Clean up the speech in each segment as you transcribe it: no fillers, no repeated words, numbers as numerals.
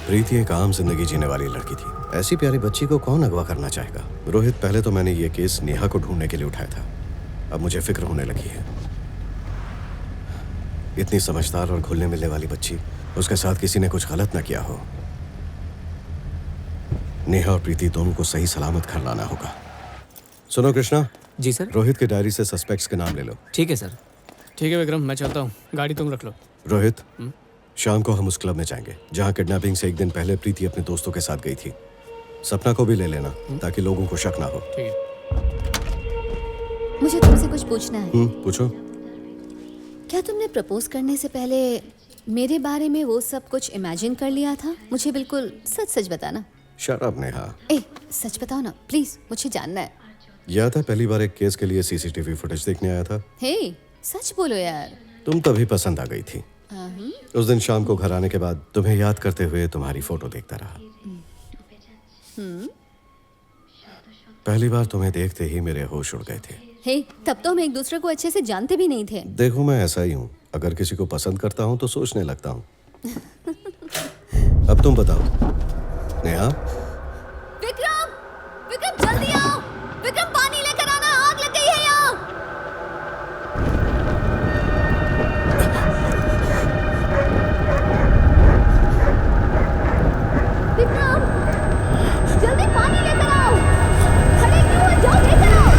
प्रीति एक आम जिंदगी जीने वाली लड़की थी। ऐसी प्यारी बच्ची को कौन अगवा करना चाहेगा? रोहित, पहले तो मैंने ये केस नेहा को ढूंढने के लिए उठाया था। अब मुझे फिक्र होने लगी है। इतनी समझदार और घुलने मिलने वाली बच्ची, उसके साथ किसी ने कुछ गलत ना किया हो। नेहा और प्रीति दोनों को सही सलामत घर लाना होगा। सुनो कृष्णा। जी सर। रोहित की डायरी से सस्पेक्ट्स के नाम ले लो। ठीक है सर। ठीक है विक्रम, मैं चलता हूँ, गाड़ी तुम रख लो। रोहित, शाम को हम उस क्लब में जाएंगे जहाँ किडनैपिंग से एक दिन पहले प्रीति अपने दोस्तों के साथ गई थी। सपना को भी ले लेना ताकि लोगों को शक ना हो। ठीक है। मुझे तुमसे कुछ पूछना है। पूछो। क्या तुमने प्रपोज करने से पहले मेरे बारे में वो सब कुछ इमेजिन कर लिया था? मुझे बिल्कुल सच सच बताना। Shut up Neha. ए, सच बताओ ना प्लीज, मुझे जानना है। याद है पहली बार एक केस के लिए सीसीटीवी फुटेज देखने आया था? हे, सच बोलो यार। तुम तभी पसंद आ गई थी। उस दिन शाम को घर आने के बाद तुम्हें याद करते हुए तुम्हारी फोटो देखता रहा। पहली बार तुम्हें देखते ही मेरे होश उड़ गए थे। हे, तब तो हम एक दूसरे को अच्छे से जानते भी नहीं थे। देखो, मैं ऐसा ही हूँ, अगर किसी को पसंद करता हूँ तो सोचने लगता हूँ। अब तुम बताओ नेहा। विक्रम, विक्रम जल्दी आओ। विक्रम, पानी लेकर आना, आग लग गई है यहाँ। विक्रम, जल्दी पानी लेकर आओ। खड़े क्यों हो? जाओ लेकर आओ।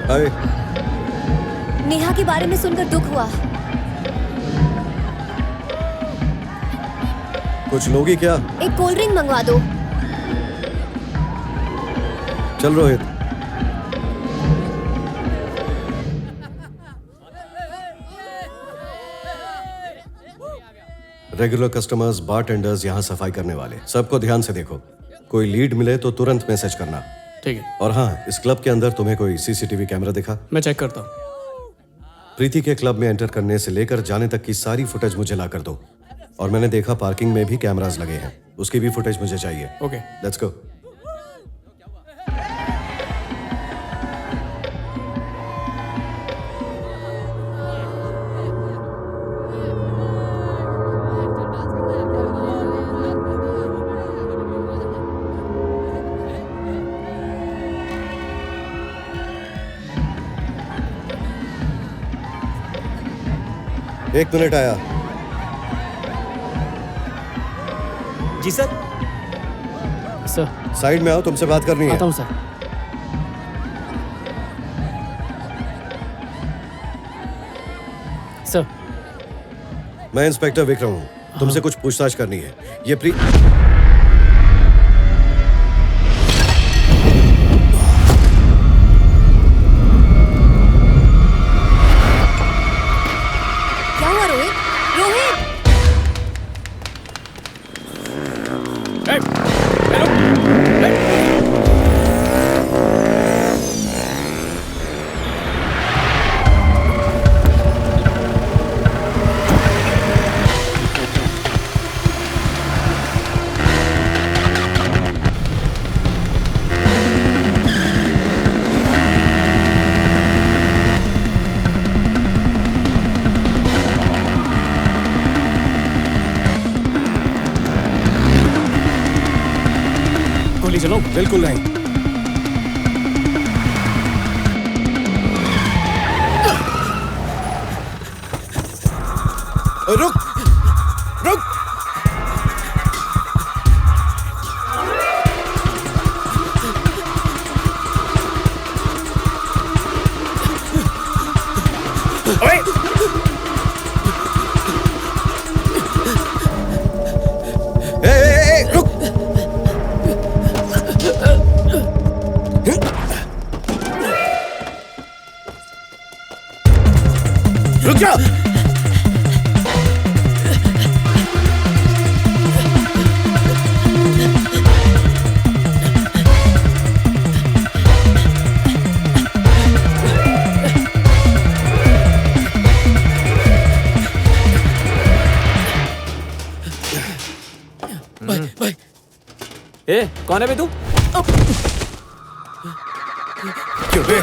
हाय। नेहा के बारे में सुनकर दुख हुआ। कुछ लोगी क्या? एक कोल्ड ड्रिंक मंगवा दो। चल रोहित। रेगुलर कस्टमर्स, बारटेंडर्स, यहाँ सफाई करने वाले, सबको ध्यान से देखो। कोई लीड मिले तो तुरंत मैसेज करना। ठीक है। और हाँ, इस क्लब के अंदर तुम्हें कोई सीसीटीवी कैमरा दिखा? मैं चेक करता हूँ। प्रीति के क्लब में एंटर करने से लेकर जाने तक की सारी फुटेज मुझे ला कर दो। और मैंने देखा पार्किंग में भी कैमरास लगे हैं, उसकी भी फुटेज मुझे चाहिए। ओके। Let's go. एक मिनट, आया। जी सर। सर। साइड में आओ, तुमसे बात करनी है। आता हूँ सर। सर। मैं इंस्पेक्टर विक्रम हूँ, तुमसे कुछ पूछताछ करनी है। ये क्या हुआ रोहित? रोहित! गोली चलो। बिल्कुल नहीं। रुक रुक। रुक। रुक जा। भाई ए, कौन है बे तू? क्यों बे?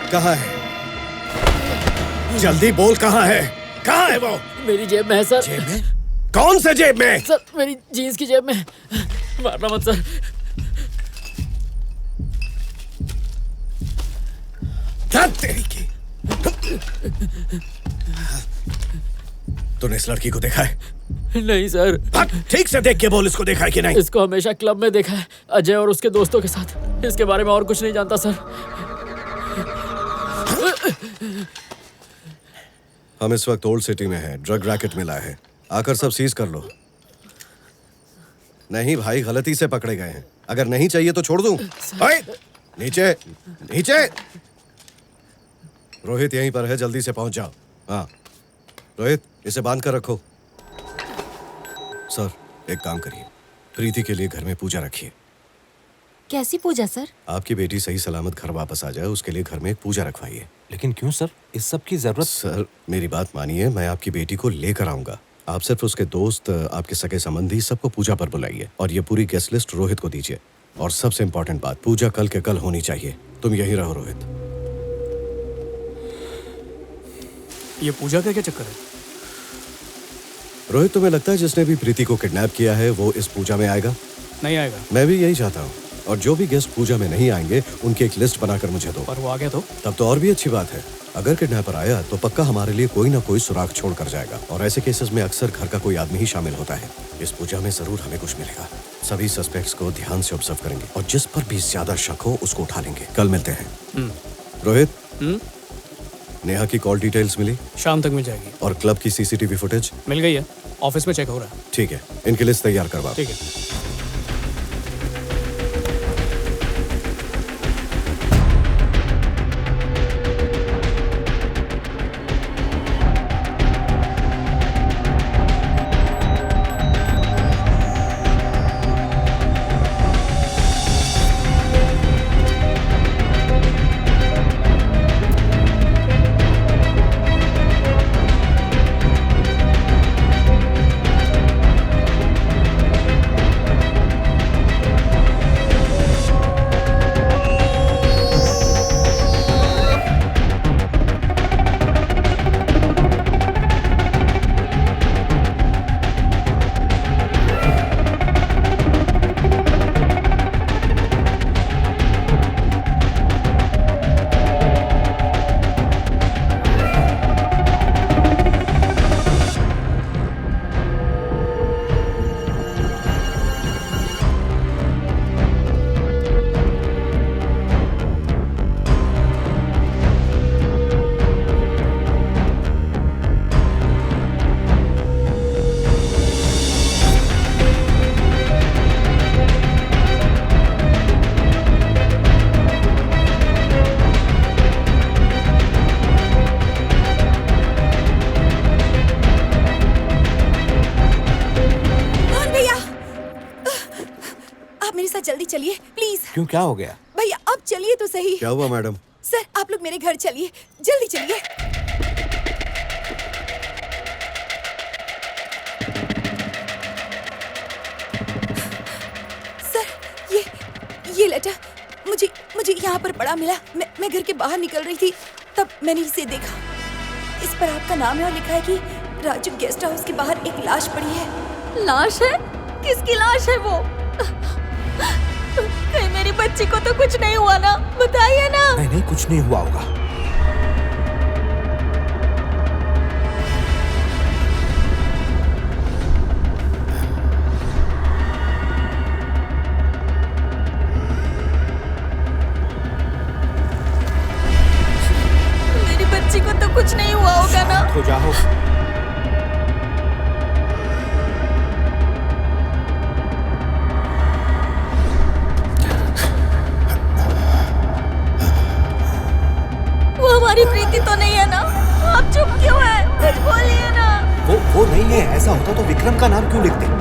कहाँ है? जल्दी बोल, कहाँ है? कहाँ है वो? मेरी जेब में है सर। जेब में? कौन से जेब में? सर मेरी जीन्स की जेब में। मारना मत सर। धत तेरी की। तूने इस लड़की को देखा है? नहीं सर। ठीक से देख के बोल, इसको देखा है कि नहीं? इसको हमेशा क्लब में देखा है, अजय और उसके दोस्तों के साथ। इसके बारे में और कुछ नहीं जानता सर। हम इस वक्त ओल्ड सिटी में हैं। ड्रग रैकेट मिला है, आकर सब सीज कर लो। नहीं भाई, गलती से पकड़े गए हैं। अगर नहीं चाहिए तो छोड़ दूं? ओए, नीचे नीचे। रोहित यहीं पर है, जल्दी से पहुंच जाओ। हाँ रोहित, इसे बांध कर रखो। सर एक काम करिए, प्रीति के लिए घर में पूजा रखिए। कैसी पूजा सर? आपकी बेटी सही सलामत घर वापस आ जाए, उसके लिए घर में एक पूजा रखवाइए। लेकिन क्यों सर? इस सब की जरूरत? सर मेरी बात मानिए, मैं आपकी बेटी को लेकर आऊंगा। आप सिर्फ उसके दोस्त, आपके सगे संबंधी सबको पूजा पर बुलाइए और ये पूरी गेस्ट लिस्ट रोहित को दीजिए। और सबसे इम्पोर्टेंट बात, पूजा कल के कल होनी चाहिए। तुम यहीं रहो रोहित। ये पूजा का क्या चक्कर है? रोहित, तुम्हें लगता है जिसने भी प्रीति को किडनैप किया है वो इस पूजा में आएगा? नहीं आएगा। मैं भी यही चाहता हूँ। और जो भी गेस्ट पूजा में नहीं आएंगे उनकी एक लिस्ट बनाकर मुझे दो। पर वो आ गया तो? तब तो और भी अच्छी बात है। अगर किडनैपर आया तो पक्का हमारे लिए कोई ना कोई सुराग छोड़ कर जाएगा। और ऐसे केसेस में अक्सर घर का कोई आदमी ही शामिल होता है। इस पूजा में जरूर हमें कुछ मिलेगा। सभी सस्पेक्ट्स को ध्यान से ऑब्जर्व करेंगे और जिस पर भी ज्यादा शक हो उसको उठा लेंगे। कल मिलते हैं। रोहित, नेहा की कॉल डिटेल्स मिली? शाम तक मिल जाएगी। और क्लब की सीसीटीवी फुटेज? मिल गई है, ऑफिस में चेक हो रहा है। ठीक है, इनकी लिस्ट तैयार करवा। ठीक है। जल्दी चलिए प्लीज। क्यों, क्या हो गया? भैया अब चलिए तो सही। क्या हुआ मैडम? सर आप लोग मेरे घर चलिए, जल्दी चलिए। सर ये लेटर मुझे यहाँ पर पड़ा मिला। मैं घर के बाहर निकल रही थी, तब मैंने इसे देखा। इस पर आपका नाम है और लिखा है कि राजू गेस्ट हाउस के बाहर एक लाश पड़ी है। लाश है? किसकी लाश है वो? कहीं मेरी बच्ची को तो कुछ नहीं हुआ ना? बताइए ना। नहीं, कुछ नहीं हुआ होगा। मेरी बच्ची को तो कुछ नहीं हुआ होगा ना? हो जाओ। नहीं है। ऐसा होता तो विक्रम का नाम क्यों लिखते?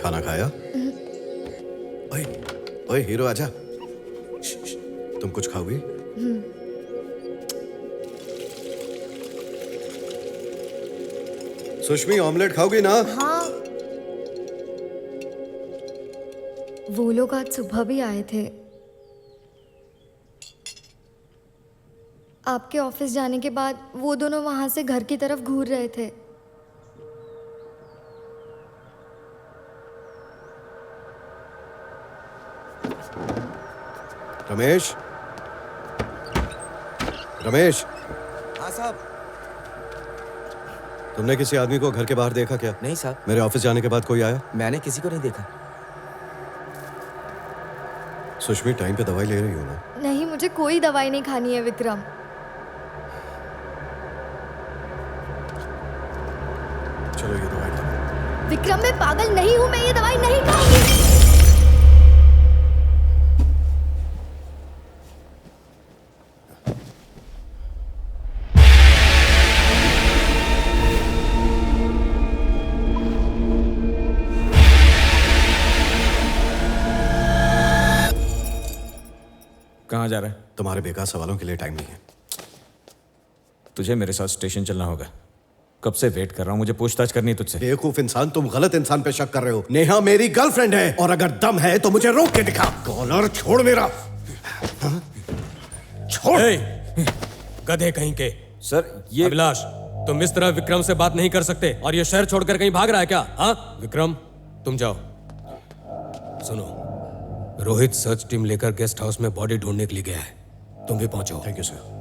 खाना खाया? ओए, ओए हीरो आजा। तुम कुछ खाओगी? सुष्मी ऑमलेट खाओगी ना? हाँ, वो लोग आज सुबह भी आए थे। आपके ऑफिस जाने के बाद वो दोनों वहां से घर की तरफ घूर रहे थे। रमेश, रमेश, हाँ साहब। तुमने किसी आदमी को घर के बाहर देखा क्या? नहीं साहब, मेरे ऑफिस जाने के बाद कोई आया? मैंने किसी को नहीं देखा। सुष्मी टाइम पे दवाई ले रही हो ना? नहीं, मुझे कोई दवाई नहीं खानी है विक्रम। चलो ये दवाई खाओ। विक्रम, मैं पागल नहीं हूँ, मैं ये दवाई नहीं खाऊंगी। कहाँ जा रहा है? तुम्हारे बेकार सवालों के लिए टाइम नहीं है। तुझे मेरे साथ स्टेशन चलना होगा। कब से वेट कर रहा हूँ, मुझे पूछताछ करनी है तुझसे। बेवकूफ इंसान, तुम गलत इंसान पे शक कर रहे हो। नेहा मेरी गर्लफ्रेंड है और अगर दम है तो मुझे रोक के दिखा। कॉलर छोड़ मेरा। छोड़। गधे कहीं के। सर ये अभिलाष, तुम इस तरह विक्रम से बात नहीं कर सकते और ये शहर छोड़कर कहीं भाग रहा है क्या? हाँ विक्रम, तुम जाओ। सुनो, रोहित सर्च टीम लेकर गेस्ट हाउस में बॉडी ढूंढने के लिए गया है। तुम भी पहुंचो। Thank you sir.